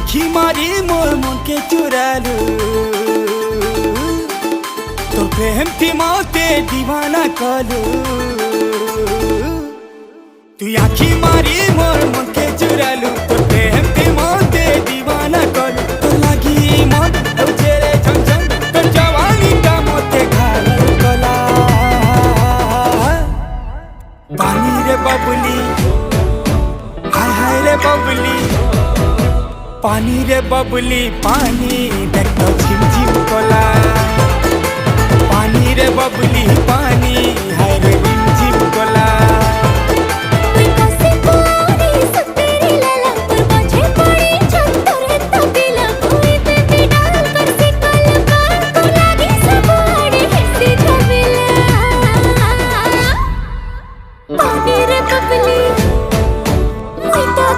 आखी मारी मोर मन के चुरालू तो प्रेम थी मौते दीवाना कलू तू आखी मारी मोर मन के चुरालू तो प्रेम थी मौते दीवाना कलू तो लगी मन तो चेरे झंझन तो जवानी का मोते घायल गला पानी रे बबली हाय हाय रे बबली पानी रे बबली पानी देख तो झिमझिम कोला पानी रे बबली पानी हाय रे